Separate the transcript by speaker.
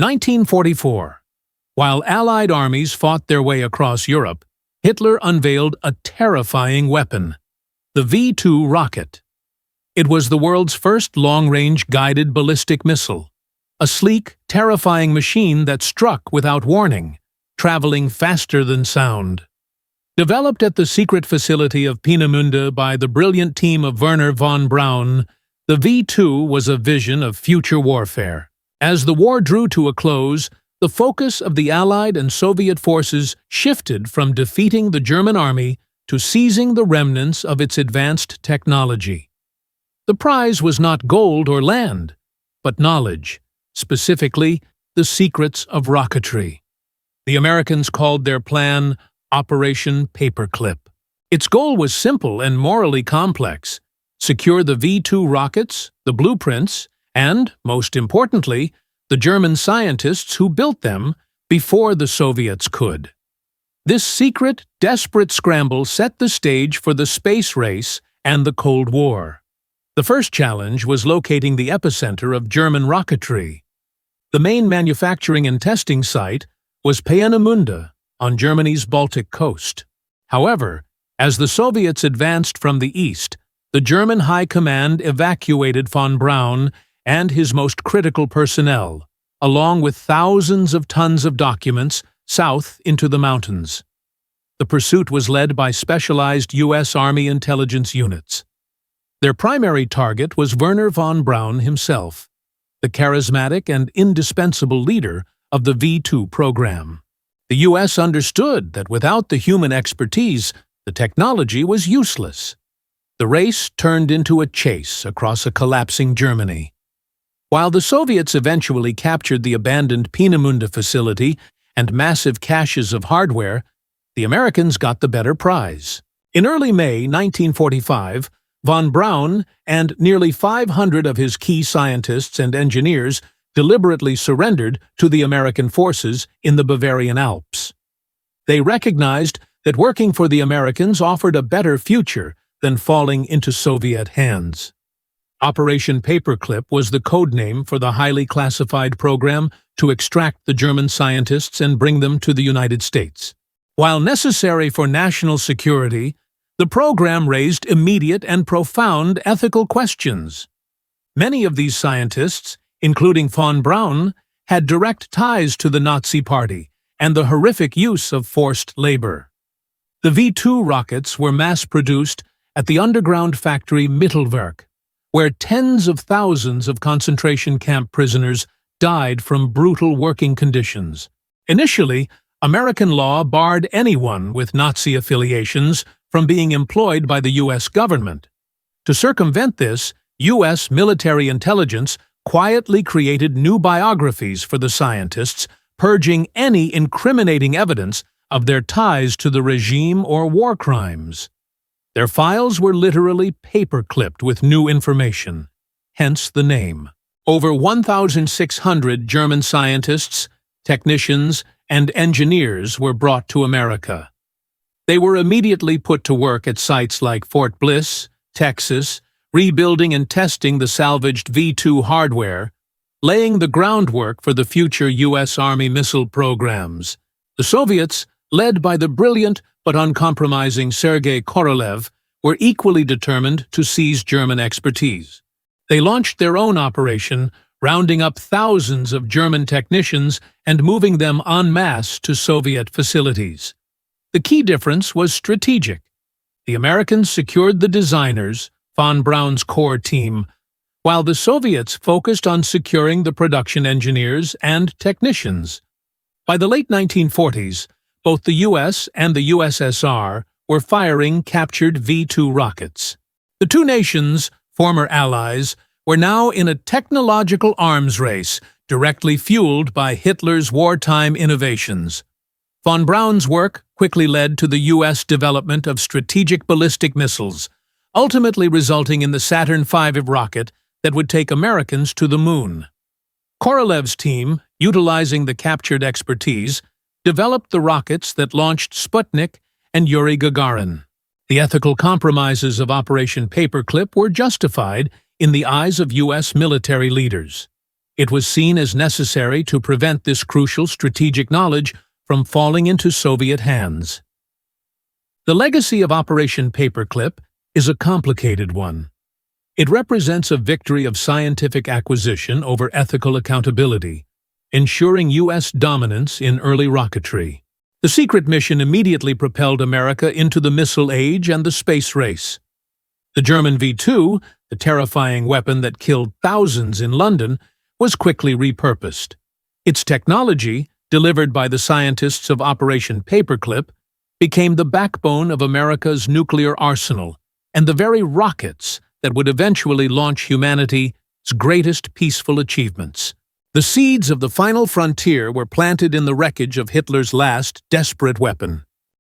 Speaker 1: 1944. While Allied armies fought their way across Europe, Hitler unveiled a terrifying weapon, the V2 rocket. It was the world's first long-range guided ballistic missile, a sleek, terrifying machine that struck without warning, traveling faster than sound. Developed at the secret facility of Peenemünde by the brilliant team of Wernher von Braun, the V2 was a vision of future warfare. As the war drew to a close, the focus of the Allied and Soviet forces shifted from defeating the German army to seizing the remnants of its advanced technology. The prize was not gold or land, but knowledge, specifically the secrets of rocketry. The Americans called their plan Operation Paperclip. Its goal was simple and morally complex: secure the V2 rockets, the blueprints, and, most importantly, the German scientists who built them before the Soviets could. This secret, desperate scramble set the stage for the space race and the Cold War. The first challenge was locating the epicenter of German rocketry. The main manufacturing and testing site was Peenemünde on Germany's Baltic coast. However, as the Soviets advanced from the east, the German High Command evacuated von Braun and his most critical personnel, along with thousands of tons of documents, south into the mountains. The pursuit was led by specialized U.S. Army intelligence units. Their primary target was Wernher von Braun himself, the charismatic and indispensable leader of the V2 program. The U.S. understood that without the human expertise, the technology was useless. The race turned into a chase across a collapsing Germany. While the Soviets eventually captured the abandoned Peenemünde facility and massive caches of hardware, the Americans got the better prize. In early May 1945, von Braun and nearly 500 of his key scientists and engineers deliberately surrendered to the American forces in the Bavarian Alps. They recognized that working for the Americans offered a better future than falling into Soviet hands. Operation Paperclip was the codename for the highly classified program to extract the German scientists and bring them to the United States. While necessary for national security, the program raised immediate and profound ethical questions. Many of these scientists, including von Braun, had direct ties to the Nazi Party and the horrific use of forced labor. The V2 rockets were mass-produced at the underground factory Mittelwerk, where tens of thousands of concentration camp prisoners died from brutal working conditions. Initially, American law barred anyone with Nazi affiliations from being employed by the U.S. government. To circumvent this, U.S. military intelligence quietly created new biographies for the scientists, purging any incriminating evidence of their ties to the regime or war crimes. Their files were literally paper-clipped with new information, hence the name. Over 1,600 German scientists, technicians, and engineers were brought to America. They were immediately put to work at sites like Fort Bliss, Texas, rebuilding and testing the salvaged V2 hardware, laying the groundwork for the future U.S. Army missile programs. The Soviets, led by the brilliant but uncompromising Sergei Korolev, were equally determined to seize German expertise. They launched their own operation, rounding up thousands of German technicians and moving them en masse to Soviet facilities. The key difference was strategic. The Americans secured the designers, von Braun's core team, while the Soviets focused on securing the production engineers and technicians. By the late 1940s, both the U.S. and the USSR were firing captured V2 rockets. The two nations, former allies, were now in a technological arms race directly fueled by Hitler's wartime innovations. Von Braun's work quickly led to the U.S. development of strategic ballistic missiles, ultimately resulting in the Saturn V rocket that would take Americans to the moon. Korolev's team, utilizing the captured expertise, developed the rockets that launched Sputnik and Yuri Gagarin. The ethical compromises of Operation Paperclip were justified in the eyes of U.S. military leaders. It was seen as necessary to prevent this crucial strategic knowledge from falling into Soviet hands. The legacy of Operation Paperclip is a complicated one. It represents a victory of scientific acquisition over ethical accountability, ensuring U.S. dominance in early rocketry. The secret mission immediately propelled America into the missile age and the space race. The German V2, the terrifying weapon that killed thousands in London, was quickly repurposed. Its technology, delivered by the scientists of Operation Paperclip, became the backbone of America's nuclear arsenal and the very rockets that would eventually launch humanity's greatest peaceful achievements. The seeds of the final frontier were planted in the wreckage of Hitler's last desperate weapon.